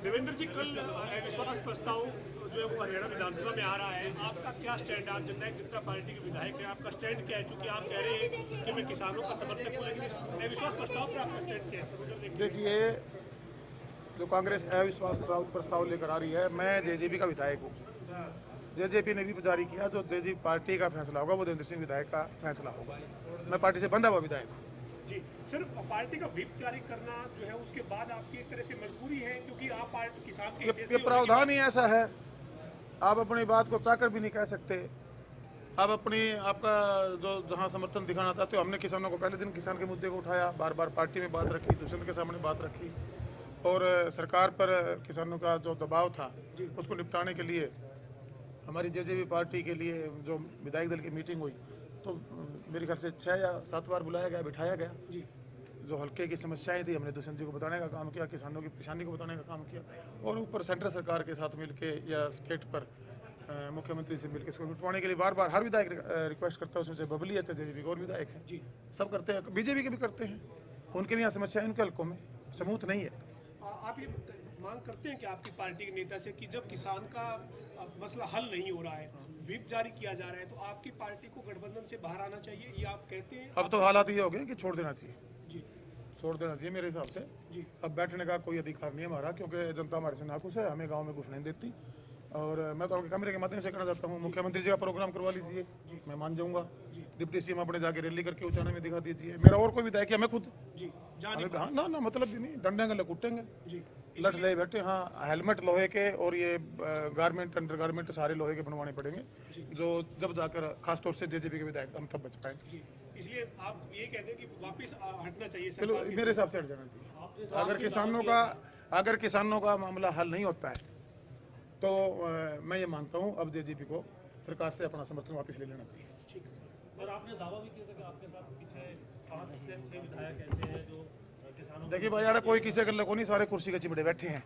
देवेंद्र जी, कल अविश्वास प्रस्ताव जो है वो हरियाणा विधानसभा में आ रहा है, आपका क्या स्टैंड? आप जननायक जनता पार्टी के विधायक हैं, आपका स्टैंड क्या है? चूंकि आप कह रहे हैं कि मैं किसानों का समर्थक हूँ, लेकिन अविश्वास प्रस्ताव पर आपका स्टैंड क्या है? देखिए, जो कांग्रेस अविश्वास प्रस्ताव लेकर आ रही है, मैं जेजेपी का विधायक हूँ। जेजेपी ने भी जारी किया, जो जेजेपी पार्टी का फैसला होगा वो देवेंद्र सिंह विधायक का फैसला होगा। मैं पार्टी से बंधा हुआ विधायक हूँ। जी, सिर्फ पार्टी का व्हिप जारी करना जो है उसके बाद आपकी एक तरह से मजबूरी है, क्योंकि आप पार्टी किसान के ये प्रावधान ही ऐसा है, आप अपनी बात को चाकर भी नहीं कह सकते। आप आपका जो जहाँ समर्थन दिखाना चाहते हो, हमने किसानों को पहले दिन किसान के मुद्दे को उठाया, बार बार पार्टी में बात रखी, दूसरे के सामने बात रखी, और सरकार पर किसानों का जो दबाव था उसको निपटाने के लिए हमारी जेजेपी पार्टी के लिए जो विधायक दल की मीटिंग हुई, तो मेरे ख्याल से 6 या 7 बार बुलाया गया, बिठाया गया। जो हल्के की समस्याएं थी, हमने दुष्यंत जी को बताने का काम किया, किसानों की परेशानी को बताने का काम किया, और ऊपर सेंट्रल सरकार के साथ मिलके या स्टेट पर मुख्यमंत्री से मिलकर इसको निपटवाने के लिए बार बार हर विधायक रिक्वेस्ट करता है। उसमें से बबली अच्छा जेजेपी के और विधायक हैं, जी सब करते हैं, बीजेपी के भी करते हैं। उनके भी यहाँ समस्या है, उनके हल्कों में समूथ नहीं है। आप ये मांग करते हैं कि आपकी पार्टी के नेता से कि जब किसान का मसला हल नहीं हो रहा है, व्हिप जारी किया जा रहा है, तो आपकी पार्टी को गठबंधन से बाहर आना चाहिए, ये आप कहते हैं? अब तो हालात ये हो गए कि छोड़ देना चाहिए। जी, छोड़ देना चाहिए मेरे हिसाब से। जी, अब बैठने का कोई अधिकार नहीं है हमारा, क्योंकि जनता हमारे से नाखुश है, हमें गांव में घुस नहीं देती। और मैं तो आपके कैमरे के माध्यम से कहना चाहता हूँ, मुख्यमंत्री जी का प्रोग्राम करवा लीजिए, मैं मान जाऊंगा। डिप्टी सीएम अपने जाके रैली करके उचाने में दिखा दीजिए। मेरा और कोई विधायक है, मैं खुद हाँ ना मतलब भी नहीं, डंडे गले कुटेंगे, लठ ले बैठे। हाँ, हेलमेट लोहे के और ये गारमेंट अंडर गारमेंट सारे लोहे के बनवाने पड़ेंगे, जो जब जाकर खासतौर से जेजेपी के विधायक हम तब बच पाएंगे। इसलिए आप ये कहते हैं कि वापस हटना चाहिए? चलो, मेरे हिसाब से हट जाना चाहिए। अगर किसानों का मामला हल नहीं होता है तो मैं ये मानता हूँ अब जेजेपी को सरकार से अपना समर्थन वापस ले लेना चाहिए। ठीक है। और आपने दावा भी किया था कि आपके साथ पीछे 5 से 6 विधायक ऐसे हैं जो किसानों। देखिए भाई यार, कोई किसी गले को नहीं, सारे कुर्सी के चिमड़े बैठे हैं,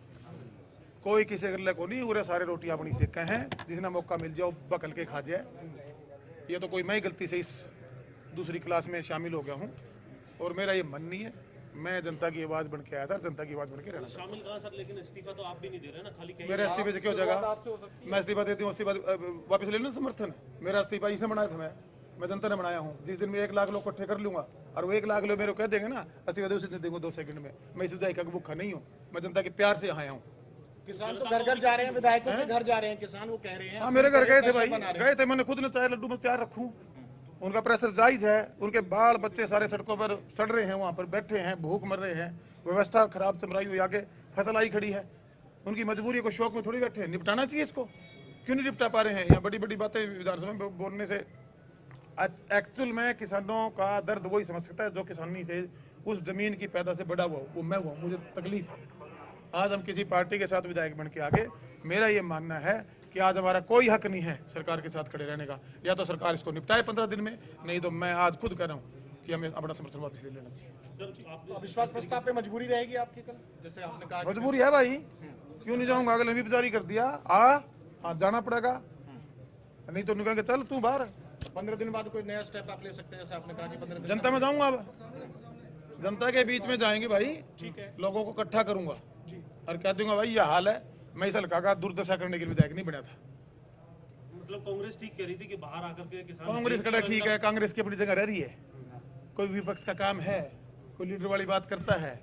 कोई किसी गले को नहीं, पूरे सारे रोटियां अपनी सेक हैं, जिसने मौका मिल जाओ बकल के खा जाए। ये तो कोई मैं ही गलती से इस दूसरी क्लास में शामिल हो गया हूँ, और मेरा ये मन नहीं है। मैं जनता की आवाज बन के आया था, जनता की आवाज बन के रहना। शामिल कहा सर, लेकिन इस्तीफा तो आप भी नहीं दे रहे ना, खाली मेरे इस्तीफे से क्यों जगह? मैं इस्तीफा देती हूँ, इस्तीफा वापस ले लेना समर्थन। मेरा इस्तीफा इसे बनाया था, मैं जनता ने बनाया हूँ। जिस दिन मैं 1 लाख लोग इकट्ठे कर लूंगा और वो 1 लाख लोग मेरे को कह देंगे ना इस्तीफा दे, उसी दिन देंगे 2 सेकंड में। मैं इस विधायक का भूखा नहीं हूँ, मैं जनता के प्यार से आया हूँ। किसान तो घर घर जा रहे हैं, विधायकों के घर जा रहे हैं किसान, वो कह रहे हैं। हाँ, मेरे घर गए थे भाई, गए थे, मैंने खुद ने चाय लड्डू में तैयार रखूँ। उनका प्रेशर जायज है, उनके बाल बच्चे सारे सड़कों पर सड़ रहे हैं, वहाँ पर बैठे हैं, भूख मर रहे हैं, व्यवस्था खराब चल रही हुई, आगे फसल आई खड़ी है। उनकी मजबूरी को शौक में थोड़ी बैठे हैं, निपटाना चाहिए इसको। क्यों नहीं निपटा पा रहे हैं? यहाँ बड़ी बड़ी बातें विधानसभा में बोलने से एक्चुअल में किसानों का दर्द वही समझ सकता है जो किसानी से उस जमीन की पैदा से बड़ा हुआ, वो मैं हुआ, मुझे तकलीफ है। आज हम किसी पार्टी के साथ विधायक बन के आगे, मेरा ये मानना है कि आज हमारा कोई हक नहीं है सरकार के साथ खड़े रहने का। या तो सरकार इसको निपटाए 15 दिन में, नहीं तो मैं आज खुद कह रहा हूँ कि हमें अपना समर्थन वापस ले लेना चाहिए। तो अविश्वास प्रस्ताव पे मजबूरी रहेगी आपकी कल, जैसे आपने कहा? मजबूरी है भाई, क्यों नहीं जाऊंगा? अगले भी जारी कर दिया, आज जाना पड़ेगा, नहीं तो निकल के चल तू बाहर। 15 दिन बाद कोई नया स्टेप आप ले सकते हैं, जैसे आपने कहा कि 15 दिन जनता में जाऊंगा। अब जनता के बीच में जाएंगे भाई, ठीक है, लोगों को इकट्ठा करूंगा और कह दूंगा भाई ये हाल है। मैं इस हल्का का दुर्दशा करने के लिए विधायक नहीं बना था। मतलब कांग्रेस ठीक कह रही थी कि बाहर आकर के किसान, कांग्रेस का ठीक है, कांग्रेस की अपनी जगह रह रही है। कोई विपक्ष का काम है, कोई लीडर वाली बात करता है,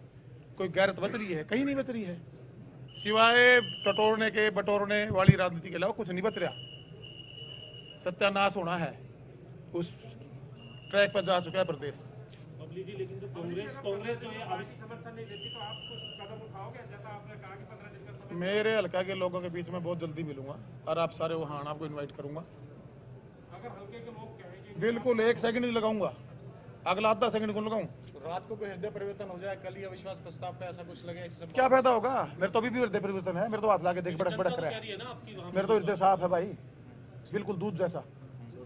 कोई गैरत बच रही है? कहीं नहीं बच रही है, सिवाय टटोरने के बटोरने वाली राजनीति के अलावा कुछ नहीं बच रहा। सत्यानाश होना है, उस ट्रैक पर जा चुका है प्रदेश। बबली जी, लेकिन जो कांग्रेस जो है आवश्यक समर्थन नहीं देती, तो आप कुछ कदम उठाओगे? जैसा आपने कहा कि 15 दिन का समय। मेरे हल्का के लोगों के बीच में बहुत जल्दी मिलूंगा और आप सारे वहाँ आना, आपको इनवाइट करूंगा। अगर हल्के के लोग कहेंगे, बिल्कुल 1 सेकंड नहीं लगाऊंगा, अगला आधा सेकंड को लगाऊं। रात को कोई हृदय परिवर्तन हो जाए, कल ही अविश्वास प्रस्ताव पे ऐसा कुछ लगे, इससे क्या फायदा होगा? मेरे तो अभी भी हृदय परिवर्तन है, मेरे तो हाथ लाके देख बड़क बड़क रहा है, मेरे तो हृदय साफ है भाई, बिल्कुल दूध जैसा।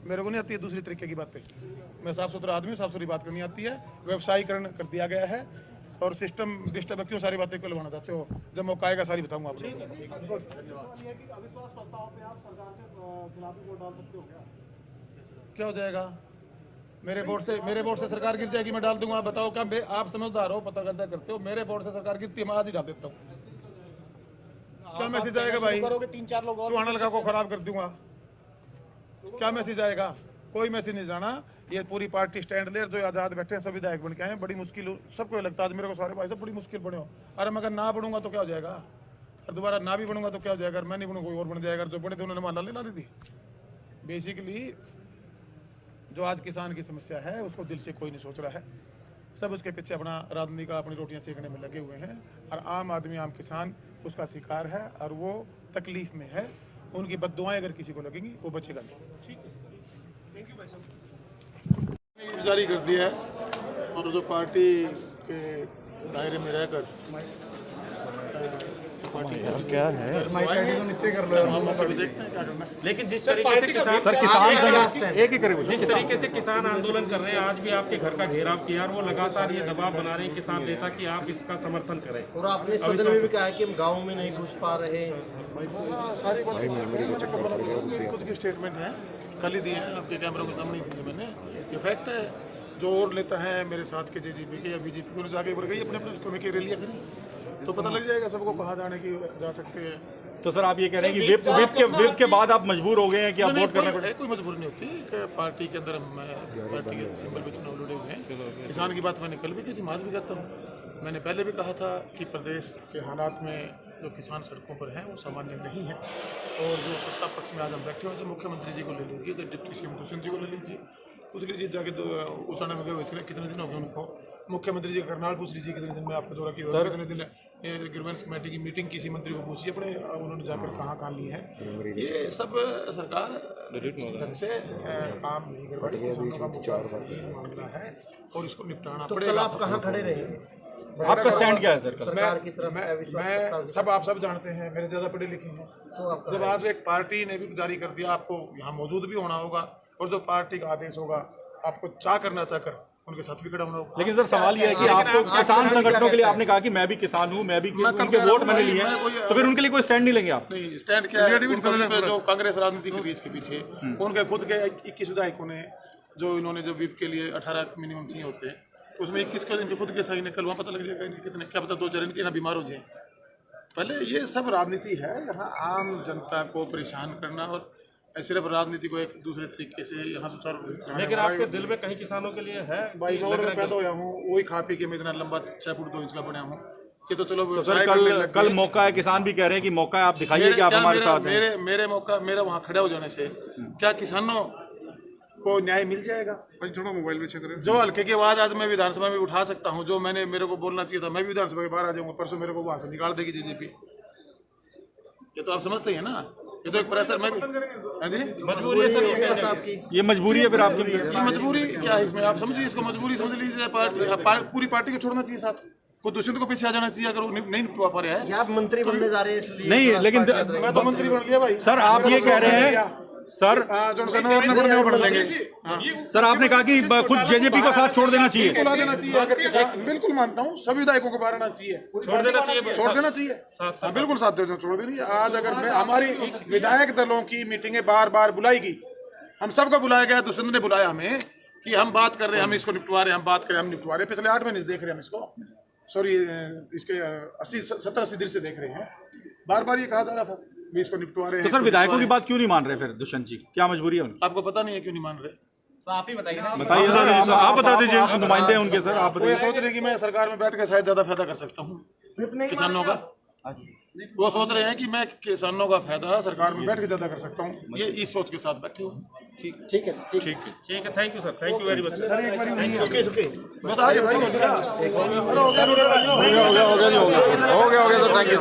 मेरे को नहीं आती है दूसरी तरीके की बातें। मैं साफ सुथरा आदमी, साफ सुथरी बात करनी आती है। व्यवसायीकरण कर दिया गया है और सिस्टम डिस्टर्ब है। क्यों सारी बातें क्यों लगाना चाहते हो? जब मौका आएगा सारी बताऊंगा आप लोगों को। क्या हो जाएगा? मेरे बोर्ड से सरकार गिर जाएगी, मैं डाल दूंगा। बताओ क्या आप समझदार हो, पता करते हो? मेरे बोर्ड से सरकार गिरती है, मैं आज ही डाल देता हूँ। क्या मैसेज आएगा भाई? करोगे 3-4 लोग और चौहान हल्का को खराब कर दूंगा, क्या मैसेज आएगा? कोई मैसेज नहीं जाना। ये पूरी पार्टी स्टैंड ले, जो आजाद बैठे हैं सब विधायक बन के आए हैं। बड़ी मुश्किल सबको लगता है आज मेरे को सारे भाई सब बड़ी मुश्किल बने हो। अरे मगर ना बनूंगा तो क्या हो जाएगा, और दोबारा ना भी बनूंगा तो क्या हो जाएगा, मैं नहीं बनूंगा कोई और बन जाएगा। जो बने थे उन्होंने माला ले दी। बेसिकली जो आज किसान की समस्या है उसको दिल से कोई नहीं सोच रहा है, सब उसके पीछे अपना राजनीति का अपनी रोटियां सेकने में लगे हुए हैं। और आम आदमी, आम किसान उसका शिकार है और वो तकलीफ में है। उनकी बद्दुआएं अगर किसी को लगेंगी वो बचेगा नहीं। ठीक है, थैंक यू भाई साहब। जारी कर दिया है और जो पार्टी के दायरे में रहकर क्या है नीचे कर लो, हम कभी देखते हैं क्या करना है। लेकिन जिस तरीके से किसान एक ही करे जिस तरीके से किसान आंदोलन कर रहे हैं, आज भी आपके घर का घेराव किया और वो लगातार ये दबाव बना रहे हैं किसान नेता कि आप इसका समर्थन करें। और आपने सदन में भी कहा है कि हम गाँव में नहीं घुस पा रहे हैं। सारी बातें खुद की स्टेटमेंट है, कल ही दिए हैं, आपके कैमरों के सामने ही दिए मैंने। ये फैक्ट है। जो और लेता है मेरे साथ के जेजेपी के या बीजेपी को जाके बढ़ गई अपने अपने की रैलियां करें तो पता लग जाएगा सबको कहाँ जाने की जा सकते हैं। तो सर आप ये कह रहे हैं कि विप के बाद आप मजबूर हो गए हैं कि आप वोट करना पड़े? कोई मजबूरी नहीं होती कि पार्टी के अंदर हम पार्टी के सिंबल पे चुनाव लड़े हुए हैं। किसान की बात मैंने कल भी की थी, आज भी कहता हूँ। मैंने पहले भी कहा था कि प्रदेश के हालात में जो किसान सड़कों पर हैं वो सामान्य नहीं है। और जो सत्ता पक्ष में आज हम बैठे हुए, जो मुख्यमंत्री जी को ले लीजिए, तो डिप्टी सीएम दुष्यंत जी को ले लीजिए, पूछ लीजिए जाके उचाना में गए हुए थे कितने दिन हो गए उनको। मुख्यमंत्री जी करनाल पूछ लीजिए कितने दिन में आपका दौरा किया, कितने दिन ग्रीवेंस कमेटी की मीटिंग किसी मंत्री को पूछिए अपने, उन्होंने जाकर कहाँ कहाँ ली है। ये सब सरकार ढंग से काम नहीं कर पाती। मामला है और इसको निपटाना तो कल पड़ेगा। आप कहाँ खड़े रहे? आपका स्टैंड क्या है सर? सरकार की तरफ मैं आप सब जानते हैं, मेरे ज़्यादा पढ़े लिखे हैं। तो आप जब आज एक पार्टी ने भी जारी कर दिया, आपको यहाँ मौजूद भी होना होगा और जो पार्टी का आदेश होगा आपको चाह करना चाहकर उनके साथ भी खड़ा होना होगा। लेकिन सर सवाल ये है कि आपको किसान संगठनों के लिए आपने कहा कि मैं भी किसान हूँ, मैं भी उनके वोट मैंने लिए हैं, तो फिर उनके लिए कोई स्टैंड नहीं लेंगे आप? नहीं, स्टैंड क्या है, जो कांग्रेस राजनीति की रीच के पीछे उनके खुद के 21 विधायकों ने जो इन्होंने जो विप के लिए 18 मिनिमम चाहिए होते हैं, तो उसमें 21 के इनके खुद के सही ने, कल वहाँ पता लग जाएगा कितने, क्या पता 2-4 इनके ना बीमार हो जाए। पहले ये सब राजनीति है, यहाँ आम जनता को परेशान करना और सिर्फ राजनीति को एक दूसरे तरीके से यहाँ सुचारू रूप से चलाना। लेकिन आपके दिल में कहीं किसानों के लिए है? भाई मैं पैदा हुआ हूँ, वही खा पी के मैं इतना लंबा 6 फुट 2 इंच का बना हूँ। ये तो चलो सर कल मौका है, किसान भी कह रहे हैं कि मौका है, आप दिखाइए कि आप हमारे साथ हैं। मेरे मौका, मेरा वहाँ खड़ा हो जाने से क्या किसानों को न्याय मिल जाएगा? थोड़ा मोबाइल में चेक करें। जो हल्के की आवाज आज मैं विधानसभा में उठा सकता हूँ, जो मेरे को बोलना चाहिए था, मैं भी विधानसभा के बाहर आ जाऊंगा। परसों मेरे को वहाँ से निकाल देगी जेजेपी। ये तो आप समझते हैं ना, ये तो एक प्रेशर में भी मजबूरी है सर ये मजबूरी है फिर आपके लिए? ये मजबूरी क्या है इसमें, आप समझिए इसको, मजबूरी समझ लीजिए। पूरी पार्टी को छोड़ना चाहिए साथ, को दुष्यंत को पीछे आ जाना चाहिए अगर वो नहीं निपटा पा रहा है। आप मंत्री बनने जा रहे हैं इसलिए? नहीं, लेकिन मैं तो मंत्री बन गया भाई। सर आप ये कह रहे हैं सर, सर आपने कहा कि खुद जेजेपी को साथ छोड़ देना चाहिए। बुला देना चाहिए अगर बिल्कुल मानता हूँ, सभी विधायकों को बारना चाहिए, छोड़ देना चाहिए, हाँ बिल्कुल साथ छोड़ देनी। आज अगर मैं हमारी विधायक दलों की मीटिंगें बार बार बुलाएगी, हम सबको बुलाया गया, दुष्यंत ने बुलाया हमें कि हम बात कर रहे हैं, हम इसको निपटवा रहे हैं, हम बात करें, हम निपटवा रहे हैं। पिछले 8 महीने से देख रहे हैं हम इसको, सॉरी इसके 70-80 दिन से देख रहे हैं। बार बार ये कहा जा रहा था भी इसको निपटवा रहे हैं। तो सर विधायकों की बात क्यों नहीं मान रहे फिर दुष्यंत जी, क्या मजबूरी है उनकी? आपको पता नहीं है क्यों नहीं मान रहे? तो आप ही बताइए ना। बताइए सर, आप बता दीजिए, नुमाइंदे हैं उनके सर, आप वो ये सोच रहे हैं कि मैं सरकार में बैठ के शायद ज्यादा फायदा कर सकता हूँ किसानों का। वो सोच रहे हैं कि मैं किसानों का फायदा सरकार में बैठ के ज्यादा कर सकता हूँ, ये इस सोच के साथ बैठे हुए। ठीक है। Thank you sir, thank you very much. बता दे भाई, हो गया सर, थैंक यू।